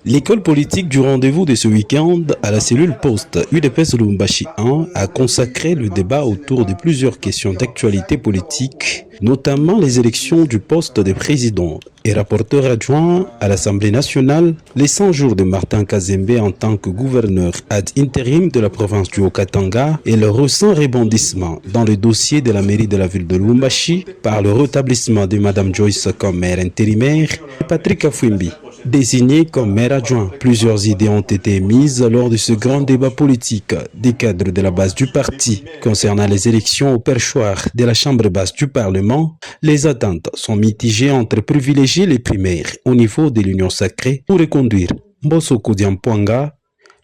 L'école politique du rendez-vous de ce week-end à la cellule Poste UDPS Lubumbashi 1 a consacré le débat autour de plusieurs questions d'actualité politique, notamment les élections du poste de président et rapporteur adjoint à l'Assemblée nationale, les 100 jours de Martin Kazembe en tant que gouverneur ad intérim de la province du Haut-Katanga et le récent rebondissement dans le dossier de la mairie de la ville de Lubumbashi par le rétablissement de Madame Joyce comme maire intérimaire et Patrick Kafwimbi désigné comme maire adjoint. Plusieurs idées ont été émises lors de ce grand débat politique des cadres de la base du parti. Concernant les élections au perchoir de la chambre basse du Parlement, les attentes sont mitigées entre privilégier les primaires au niveau de l'Union sacrée pour reconduire Mbosso Kodiampwanga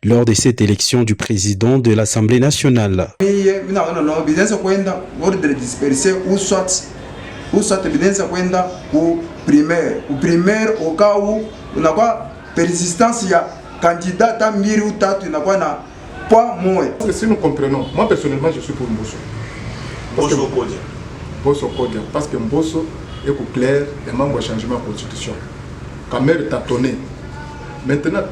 lors de cette élection du président de l'Assemblée nationale. Primaire au cas où unakuwa persistance ya candidat à mbili ou tatu inakuwa na poids moins. Si nous comprenons, moi personnellement je suis pour Mbosso. Mbosso Kodia, parce que Mbosso est clair et membre du changement de la constitution. Kamer tâtonné. Maintenant.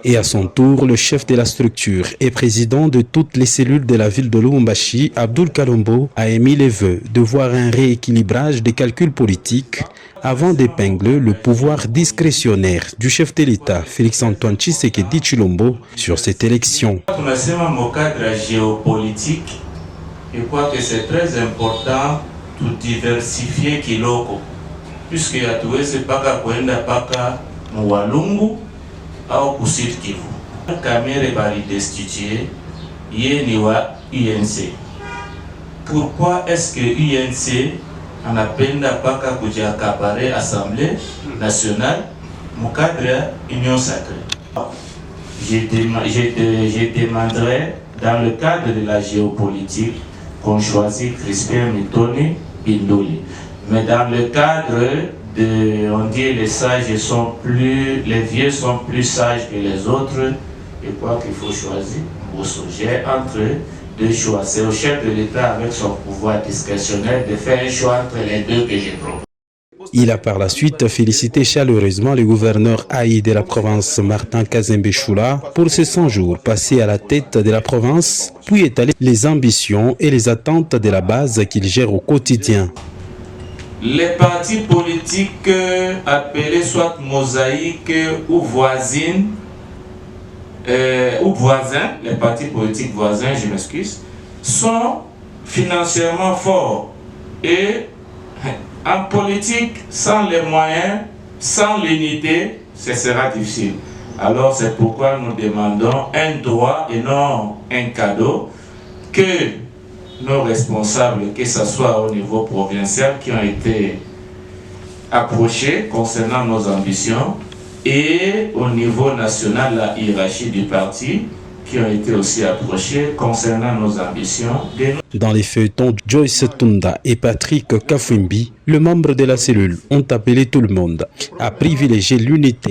Et à son tour, le chef de la structure et président de toutes les cellules de la ville de Lubumbashi, Abdoul Kalombo, a émis les vœux de voir un rééquilibrage des calculs politiques avant d'épingler le pouvoir discrétionnaire du chef de l'État, Félix-Antoine Tshisekedi Tshilombo, sur cette élection. Dans le cadre géopolitique, je crois que c'est très important de diversifier Kiloko, puisque y a tout ce paka kwenda paka Mwalungu au Kusud Kivu. Kamere bali destitué, yé wa UNC. Pourquoi est-ce que UNC anapenda paka kuja accaparer Assemblée nationale mon cadre Union sacrée? Je demanderai dans le cadre de la géopolitique qu'on choisit Crispin Mitoni Bindoli. Mais dans le cadre on dit les sages sont plus, les vieux sont plus sages que les autres, et quoi qu'il faut choisir Mbosso. J'ai entre deux choix. C'est au chef de l'État avec son pouvoir discrétionnaire de faire un choix entre les deux que je propose. Il a par la suite félicité chaleureusement le gouverneur Haï de la province Martin Kazembe Choula pour ses 100 jours passés à la tête de la province, puis étaler les ambitions et les attentes de la base qu'il gère au quotidien. Les partis politiques appelés soit mosaïques ou voisins, les partis politiques voisins, je m'excuse, sont financièrement forts. Et en politique, sans les moyens, sans l'unité, ce sera difficile. Alors c'est pourquoi nous demandons un droit et non un cadeau que nos responsables, que ce soit au niveau provincial, qui ont été approchés concernant nos ambitions, et au niveau national, la hiérarchie du parti, qui ont été aussi approchés concernant nos ambitions. Dans les feuilletons, Joyce Tunda et Patrick Kafwimbi, le membre de la cellule, ont appelé tout le monde à privilégier l'unité